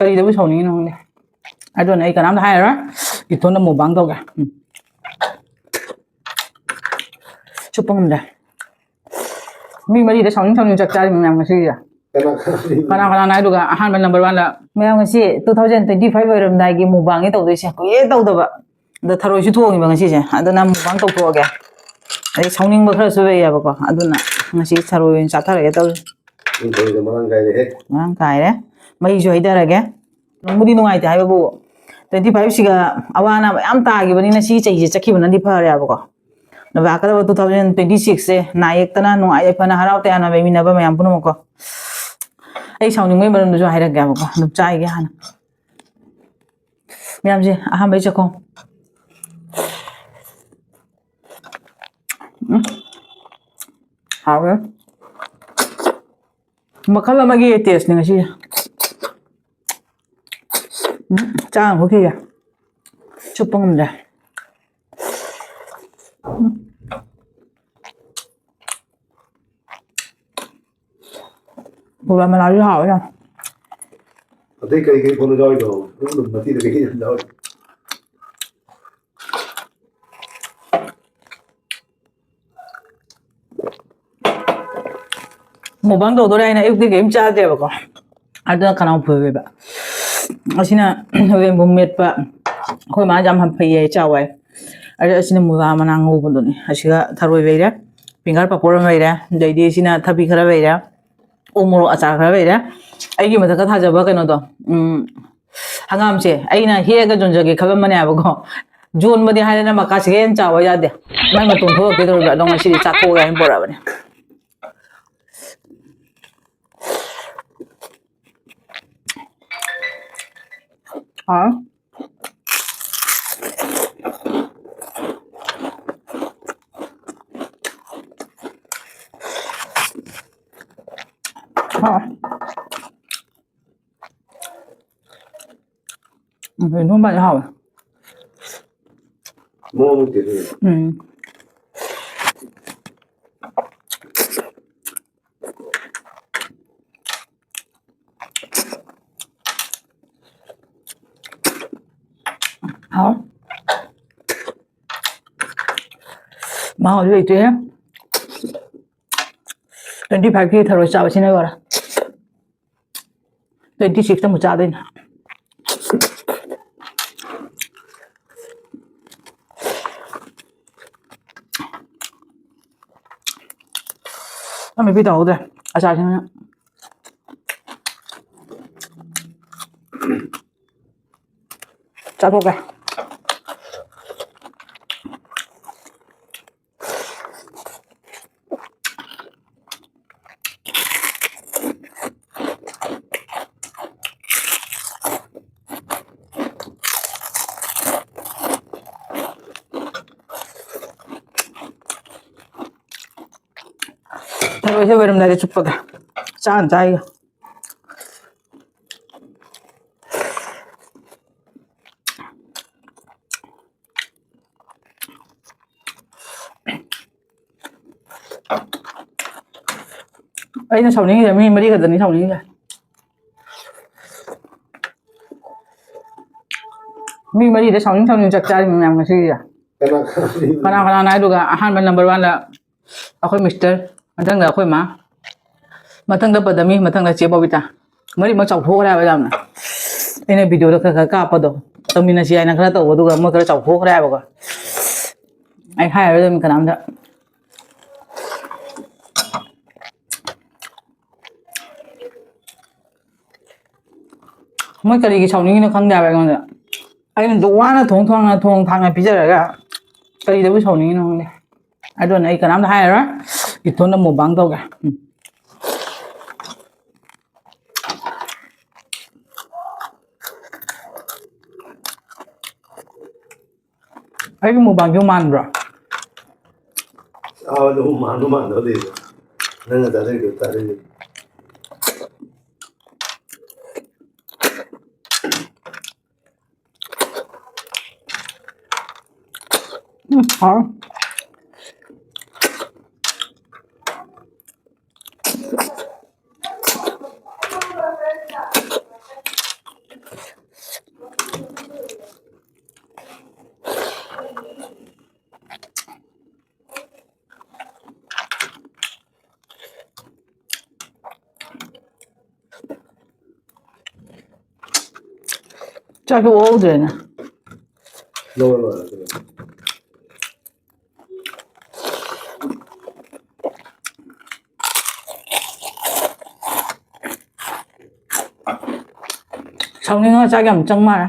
ꯀꯔꯤꯗꯕꯨ ꯁꯥꯎꯅꯤꯡꯉꯤꯅꯣ ꯈꯪꯗꯦ ꯑꯗꯨꯅ ꯑꯩ ꯀꯅꯥꯝꯇ ꯍꯥꯏꯔꯔꯣꯏ ꯏꯊꯣꯟꯗ ꯃꯨꯛꯕꯥꯡ ꯇꯧꯒꯦ ꯆꯨꯞꯄ ꯉꯝꯗ꯭ꯔꯦ ꯃꯤ ꯃꯔꯤꯗ ꯁꯥꯎꯅꯤꯡ ꯆꯥꯛ ꯆꯥꯔꯤ ꯃꯌꯥꯝ ꯉꯁꯤꯒꯤꯁꯦ ꯀꯅꯥ ꯑꯗꯨꯒ ꯑꯍꯥꯟꯕ ꯅꯝꯕꯔ 1ꯗ ꯃꯌꯥꯝꯉꯁꯤ 2025 ꯑꯣꯏꯔꯝꯗꯥꯏꯒꯤ ꯃꯨꯛꯕꯥꯡꯅꯤ ꯇꯧꯗꯣꯏꯁꯦ ꯀꯨꯏꯔꯦ ꯇꯧꯗꯕ ꯑꯗ ꯊꯔꯣꯏꯁꯨ ꯊꯣꯡꯉꯤꯕ ꯉꯁꯤꯁꯦ ꯑꯗꯨꯅ ꯃꯨꯛꯕꯥꯡ ꯇꯧꯊꯣꯛꯑꯒꯦ ꯑꯩ ꯁꯥꯎꯅꯤꯡꯕ ꯈꯔꯁꯨ ꯂꯩꯌꯦꯕꯀꯣ ꯑꯗꯨꯅ ꯉꯁꯤ ꯊꯔꯣꯏ ꯑꯣꯏꯅ ꯆꯥꯊꯔꯒꯦ ꯇꯧꯔꯤ ꯃꯔꯥꯡ ꯀꯥꯏꯔꯦ ꯃꯩꯁꯨ ꯍꯩꯊꯔꯒꯦ ꯅꯨꯡꯕꯨꯗꯤ ꯅꯨꯡꯉꯥꯏꯇꯦ ꯍꯥꯏꯕꯕꯨ 25ꯁꯤꯒ ꯑꯋꯥ ꯑꯅꯥ ꯃꯌꯥꯝ ꯇꯥꯈꯤꯕꯅꯤꯅ ꯁꯤ ꯆꯍꯤꯁꯦ ꯆꯠꯈꯤꯕꯅꯗꯤ ꯐꯔꯦꯕꯀꯣ ꯂꯥꯛꯀꯗꯕ 2026ꯁꯦ ꯅꯥꯌꯦꯛꯇꯅ ꯅꯨꯡꯉꯥꯏ ꯌꯥꯏꯐꯅ ꯍꯔꯥꯎ ꯇꯌꯥꯝꯅ ꯂꯩꯃꯤꯟꯅꯕ ꯃꯌꯥꯝ ꯄꯨꯝꯅꯃꯛꯀꯣ ꯑꯩ ꯁꯥꯎꯅꯤꯡꯕꯒꯤ ꯃꯔꯝꯗꯁꯨ ꯍꯥꯏꯔꯛꯀꯦꯕꯀꯣ ꯑꯗꯨꯝ ꯆꯥꯏꯒꯦ ꯍꯥꯟꯅ ꯃꯌꯥꯝꯁꯦ ꯑꯍꯥꯟꯕꯩ ꯆꯥꯛꯈꯣꯝ ꯍꯥꯎꯋꯦ ꯃꯈꯜ ꯑꯃꯒꯤ ꯇꯦꯁꯅꯤ ꯉꯁꯤꯁꯦ ꯆꯥ ꯑꯃ ꯊꯛꯈꯤꯒꯦ ꯆꯨꯞꯄ ꯉꯝꯗ꯭ꯔꯦ ꯕꯣꯔꯥ ꯃꯅꯥꯁꯨ ꯍꯥꯎꯋꯦ ꯌꯥꯝ ꯑꯇꯩ ꯀꯔꯤ ꯐꯣꯟꯗ ꯌꯥꯎꯔꯤꯅꯣ ꯑꯗꯨꯝ ꯃꯇꯤꯗ ꯀꯩꯀꯩ ꯌꯥꯝ ꯌꯥꯎꯔꯤ ꯃꯨꯛꯕꯥꯡ ꯇꯧꯗꯣꯔꯦ ꯑꯩꯅ ꯑꯌꯨꯛꯇꯤ ꯀꯔꯤꯝ ꯆꯥꯗꯦꯕꯀꯣ ꯑꯗꯨꯅ ꯈꯅꯥꯎ ꯐꯨꯜꯂꯦꯕ ꯑꯁꯤꯅ ꯍꯋꯦꯡꯕꯨꯝ ꯃꯦꯠꯄ ꯑꯩꯈꯣꯏ ꯃꯥꯅ ꯌꯥꯝ ꯐꯩꯌꯦ ꯆꯥꯎ ꯍꯥꯏ ꯑꯁꯤꯅ ꯃꯨꯂꯥ ꯃꯅꯥ ꯉꯧꯕꯗꯨꯅꯤ ꯑꯁꯤꯒ ꯊꯔꯣꯏ ꯂꯩꯔꯦ ꯐꯤꯡꯒꯔ ꯄꯥꯄꯣꯔ ꯑꯃ ꯂꯩꯔꯦ ꯑꯗꯩꯗꯤ ꯁꯤꯅ ꯊꯕꯤ ꯈꯔ ꯂꯩꯔꯦ ꯎ ꯃꯣꯔꯣꯛ ꯑꯆꯥꯔ ꯈꯔ ꯂꯩꯔꯦ ꯑꯩꯒꯤ ꯃꯊꯛꯇ ꯊꯥꯖꯕ ꯀꯩꯅꯣꯗꯣ ꯍꯪꯒꯥꯝꯁꯦ ꯑꯩꯅ ꯍꯦꯛꯑꯒ ꯌꯣꯟꯖꯒꯦ ꯈꯜꯂꯝꯕꯅꯦꯕꯀꯣ ꯌꯣꯟꯕꯗꯤ ꯍꯥꯏꯗꯅ ꯃꯀꯥꯁꯦ ꯍꯦꯟꯅ ꯆꯥꯎꯕ ꯌꯥꯗꯦ ꯃꯥꯏ ꯃꯇꯣꯟ ꯊꯣꯛꯂꯛꯀꯦꯗꯧꯔꯤꯕ ꯑꯗꯣ ꯉꯁꯤꯗꯤ ꯆꯥꯊꯣꯛꯑꯒ ꯍꯥꯏꯅ ꯄꯣꯔꯛꯑꯕꯅꯦ ꯏꯔꯣꯟꯕꯗꯤ ꯍꯥꯎꯋꯦ ꯍꯥꯎ ꯃꯍꯥꯎꯗꯤ ꯂꯩꯇ꯭ꯔꯦꯍꯦ 25ꯀꯤ ꯊꯔꯣꯏ ꯆꯥꯕꯁꯤꯅ ꯂꯣꯏꯔꯦ 26ꯇ ꯑꯃꯨꯛ ꯆꯥꯗꯣꯏꯅꯦ ꯃꯦꯄꯤ ꯇꯧꯍꯧꯗ꯭ꯔꯦ ꯑꯆꯥꯔꯁꯤꯅ ꯆꯥꯊꯣꯛꯀꯦ ꯊꯔꯣꯏꯁꯦ ꯂꯣꯏꯔꯝꯗꯥꯏꯗ ꯆꯨꯞꯄꯒꯦ ꯆꯥꯅ ꯆꯥꯏꯒ ꯑꯩꯅ ꯁꯥꯎꯅꯤꯡꯉꯤꯁꯦ ꯃꯤ 3 ꯈꯛꯇꯅꯤ ꯁꯥꯎꯅꯤꯡꯉꯤꯁꯦ ꯃꯤ 3ꯗ ꯁꯥꯎꯅꯤꯡ ꯆꯥꯛ ꯆꯥꯔꯤ ꯃꯌꯥꯝ ꯉꯁꯤꯒꯤꯁꯦ ꯀꯅꯥ ꯑꯗꯨꯒ ꯑꯍꯥꯟꯕ ꯅꯝꯕꯔ 1ꯗ ꯑꯩꯈꯣꯏ ꯃꯤꯁꯇꯔ ꯃꯊꯪꯗ ꯑꯩꯈꯣꯏ ꯃꯥ ꯃꯊꯪꯗ ꯄꯗꯃꯤ ꯃꯊꯪꯗ ꯆꯦ ꯕꯣꯕꯤꯇꯥ 3ꯃꯛ ꯆꯥꯎꯊꯣꯛꯈ꯭ꯔꯦ ꯍꯥꯏꯕ ꯌꯥꯝꯅ ꯑꯩꯅ ꯚꯤꯗꯤꯑꯣꯗ ꯈꯔ ꯀꯥꯞꯄꯗꯣ ꯇꯧꯃꯤꯟꯅꯁꯤ ꯍꯥꯏꯅ ꯈꯔ ꯇꯧꯕ ꯑꯗꯨꯒ ꯃꯣꯏ ꯈꯔ ꯆꯥꯎꯊꯣꯛꯈ꯭ꯔꯦ ꯍꯥꯏꯕꯀꯣ ꯑꯩ ꯍꯥꯏꯔꯔꯣꯏꯗꯕꯅꯤ ꯀꯅꯥꯝꯇ ꯃꯣꯏ ꯀꯔꯤꯒꯤ ꯁꯥꯎꯅꯤꯡꯉꯤꯅꯣ ꯈꯪꯗꯦ ꯍꯥꯏꯕ ꯑꯩꯉꯣꯟꯗ ꯑꯩꯅ ꯗꯨꯛ ꯋꯥꯅ ꯊꯣꯡ ꯊꯥꯡꯅ ꯄꯤꯖꯔꯒ ꯀꯔꯤꯗꯕꯨ ꯁꯥꯎꯅꯤꯡꯉꯤꯅꯣ ꯈꯪꯗꯦ ꯑꯗꯨꯅ ꯑꯩ ꯀꯅꯥꯝꯇ ꯍꯥꯏꯔꯔꯣꯏ ꯏꯊꯣꯟꯗ ꯃꯨꯛꯕꯥꯡ ꯇꯧꯒꯦ ꯑꯩꯒꯤ ꯃꯨꯛꯕꯥꯡꯁꯨ ꯃꯥꯟꯕ꯭ꯔꯣ ꯆꯥꯕꯗ ꯃꯥꯟꯗꯕꯗꯤ ꯅꯪꯅ ꯆꯥꯖꯔꯤꯗꯣ ꯆꯥꯖꯔꯤꯗꯣ ꯍꯥꯎ ꯆꯥꯛꯁꯨ ꯑꯣꯛꯍꯧꯗ꯭ꯔꯦꯅꯦ ꯂꯣꯏꯔꯦ ꯁꯥꯎꯅꯤꯡꯉꯒ ꯆꯥꯛ ꯌꯥꯝ ꯆꯪ ꯃꯥꯜꯂꯦ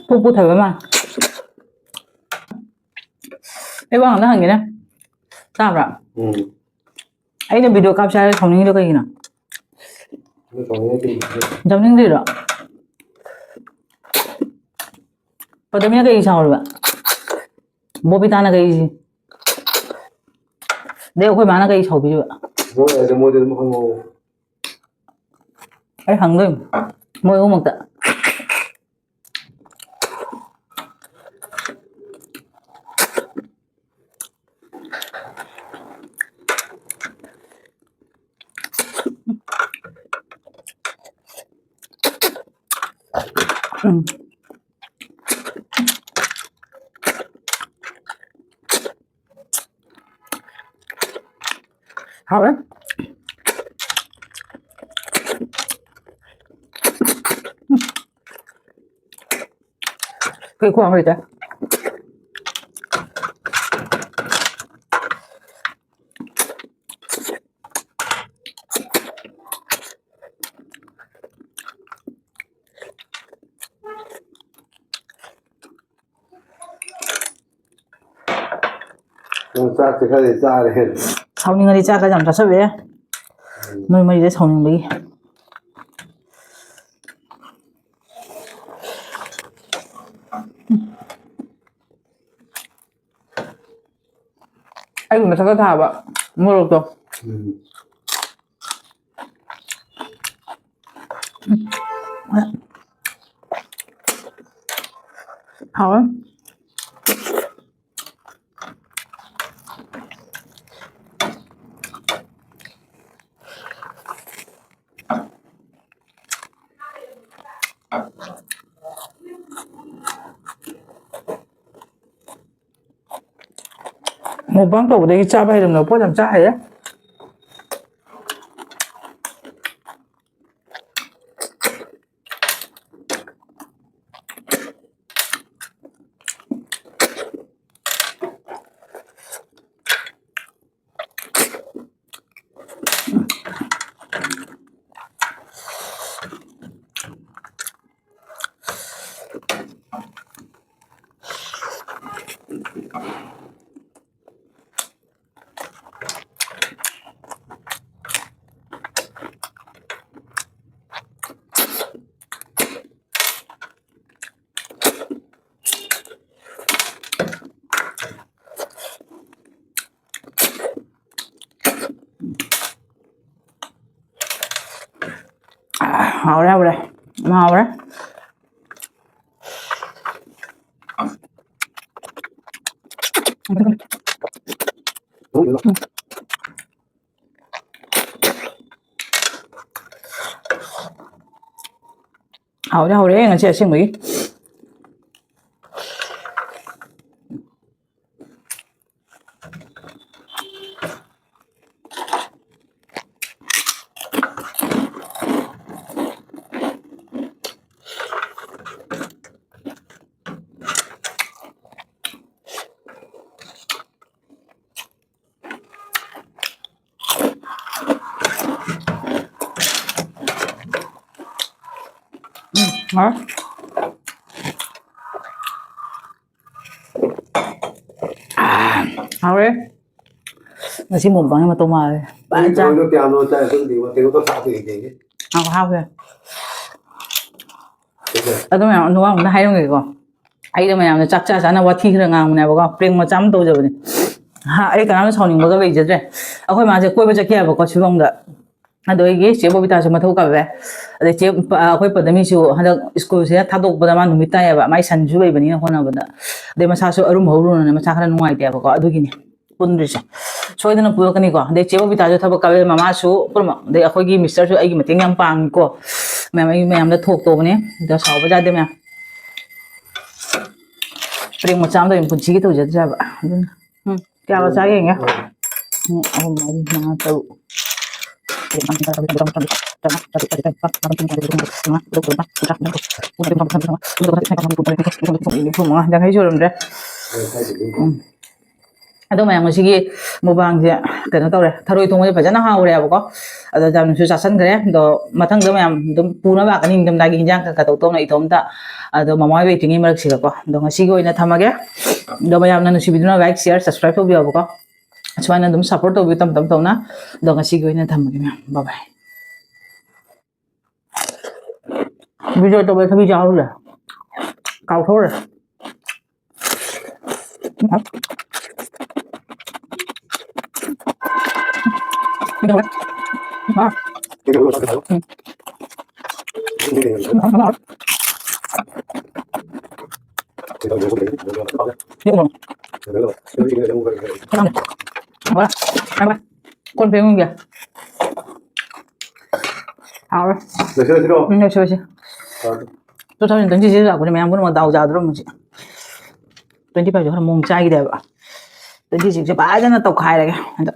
ꯄꯨꯛ ꯄꯨꯊꯕ ꯃꯥꯜꯂꯦ ꯑꯩ ꯋꯥ ꯉꯥꯛꯇ ꯍꯪꯒꯦꯅꯦ ꯇꯥꯕ꯭ꯔꯥ ꯑꯩꯅ ꯚꯤꯗꯤꯑꯣ ꯀꯥꯞꯁꯦ ꯍꯥꯏꯔꯒ ꯁꯥꯎꯅꯤꯡꯉꯤꯗꯣ ꯀꯩꯒꯤꯅꯣ ꯁꯥꯎꯅꯤꯡꯗ꯭ꯔꯤꯔꯣ ꯄꯗꯃꯤꯅ ꯀꯩ ꯁꯥꯎꯔꯤꯕ ꯕꯣꯕꯤꯇꯥꯅ ꯀꯩ ꯑꯗꯩ ꯑꯩꯈꯣꯏ ꯃꯥꯅ ꯀꯩ ꯁꯥꯎꯕꯤꯔꯤꯕ ꯃꯣꯏꯗ ꯑꯗꯨꯝ ꯍꯪꯉꯛꯑꯣ ꯑꯩ ꯍꯪꯗꯣꯏꯅꯤ ꯃꯣꯏ ꯑꯍꯨꯝꯃꯛꯇ 하왜? 그게 구하면 돼. ꯆꯥꯛꯁꯦ ꯈꯔꯗꯤ ꯆꯥꯔꯦ 사우닝아리 짜가 잠자서 왜? 너 뭐 이래 사우닝이? 아이고 나 잠깐 다 봐. 뭐라고? 하와? một ván tủ đi cha bay đừng có có làm trái á hào ra đây màu đấy hào đấy là sẽ xin mỹ hả hào đấy là xin một bằng mà tôi mà bạn cha nó kèo nó chạy cái gì mà cái nó sao thì gì hào kìa tôi mày nó không nó hay đâu người con ai đâu mày nó chắc chắn là nó thi được ngang này bao con preng mà chăm tôi rồi ha ai cái nào sau này mới có về chứ đấy ở mà giờ quay bây giờ kia bao có chú không được ꯑꯗꯨꯒꯤ ꯆꯦ ꯕꯣꯕꯤꯇꯥꯁꯨ ꯃꯊꯧ ꯀꯥꯕꯦ ꯑꯗꯩ ꯆꯦ ꯑꯩꯈꯣꯏ ꯄꯗꯃꯤꯁꯨ ꯍꯟꯗꯛ ꯁ꯭ꯀꯨꯜꯁꯦ ꯊꯥꯗꯣꯛꯄꯗ ꯃꯥ ꯅꯨꯃꯤꯠ ꯇꯥꯏꯌꯦꯕ ꯃꯥꯏ ꯁꯟꯁꯨ ꯂꯩꯕꯅꯤꯅ ꯍꯣꯠꯅꯕꯗ ꯑꯗꯩ ꯃꯁꯥꯁꯨ ꯑꯔꯨꯝ ꯍꯧꯔꯨꯅ ꯃꯁꯥ ꯈꯔ ꯅꯨꯡꯉꯥꯏꯇꯦꯕꯀꯣ ꯑꯗꯨꯒꯤꯅꯤ ꯄꯨꯟꯗ꯭ꯔꯤꯁꯦ ꯁꯣꯏꯗꯅ ꯄꯨꯔꯛꯀꯅꯤꯀꯣ ꯑꯗꯩ ꯆꯦ ꯕꯣꯕꯤꯇꯥꯁꯨ ꯊꯕꯛ ꯀꯥꯕꯦ ꯃꯃꯥꯁꯨ ꯄꯨꯝꯅꯃꯛ ꯑꯗꯩ ꯑꯩꯈꯣꯏꯒꯤ ꯃꯤꯁꯇꯔꯁꯨ ꯑꯩꯒꯤ ꯃꯇꯦꯡ ꯌꯥꯝ ꯄꯥꯡꯉꯤꯀꯣ ꯃꯌꯥꯝꯗ ꯊꯣꯛꯇꯧꯕꯅꯦ ꯑꯗ ꯁꯥꯎꯕ ꯌꯥꯗꯦ ꯃꯌꯥꯝ ꯄ꯭ꯔꯦꯡ ꯃꯆꯥ ꯑꯃꯗ ꯑꯣꯏꯅ ꯄꯨꯟꯁꯤꯒꯤ ꯇꯧꯖꯗ꯭ꯔꯦꯕ ꯑꯗꯨꯅ ꯀꯌꯥꯒ ꯆꯥꯒꯦ ꯌꯦꯡꯒꯦ 2 3 4 5 ꯁꯨꯔꯝꯗ꯭ꯔꯦ ꯑꯗꯣ ꯃꯌꯥꯝ ꯉꯁꯤꯒꯤ ꯃꯨꯛꯕꯥꯡꯁꯦ ꯀꯩꯅꯣ ꯇꯧꯔꯦ ꯊꯔꯣꯏ ꯊꯣꯡꯕꯁꯦ ꯐꯖꯅ ꯍꯥꯎꯔꯦꯕꯀꯣ ꯑꯗꯣ ꯌꯥꯝꯅꯁꯨ ꯆꯥꯁꯟꯈ꯭ꯔꯦ ꯑꯗꯣ ꯃꯊꯪꯗ ꯃꯌꯥꯝ ꯑꯗꯨꯝ ꯄꯨꯅꯕ ꯂꯥꯛꯀꯅꯤ ꯅꯤꯡꯊꯝꯊꯥꯒꯤ ꯏꯟꯖꯥꯡ ꯈꯔ ꯇꯧ ꯇꯧꯅ ꯏꯇꯣꯝꯇ ꯑꯗꯣ ꯃꯃꯥ ꯍꯣꯏ ꯋꯦꯇꯤꯡꯒꯤ ꯃꯔꯛꯁꯤꯗꯀꯣ ꯑꯗꯣ ꯉꯁꯤꯒꯤ ꯑꯣꯏꯅ ꯊꯝꯃꯒꯦ ꯑꯗꯣ ꯃꯌꯥꯝꯅ ꯅꯨꯡꯁꯤꯕꯤꯗꯨꯅ ꯂꯥꯏꯛ ꯁꯤꯌꯔ ꯁꯕꯁꯀ꯭ꯔꯥꯏꯕ ꯇꯧꯕꯤꯌꯣꯕꯀꯣ ꯁꯨꯃꯥꯏꯅ ꯑꯗꯨꯝ ꯁꯞꯄꯣꯔꯠ ꯇꯧꯕꯤꯌꯨ ꯇꯝ ꯇꯧꯅ ꯑꯗꯣ ꯉꯁꯤꯒꯤ ꯑꯣꯏꯅ ꯊꯝꯃꯒꯦ ꯃꯌꯥꯝ ꯕꯥꯏ ꯕꯥꯏ ꯚꯤꯗꯤꯑꯣ ꯇꯧꯕ ꯊꯕꯤ ꯆꯥꯍꯧꯔꯦ ꯀꯥꯎꯊꯣꯛꯎꯔꯦ con phim kìa áo rồi Được chưa? được chưa tôi thấy tính gì là của mẹ muốn mà đào ra đó mà chị tính đi bao giờ là mông chay đẹp ạ tính gì chỉ bãi cho nó tộc khai này kìa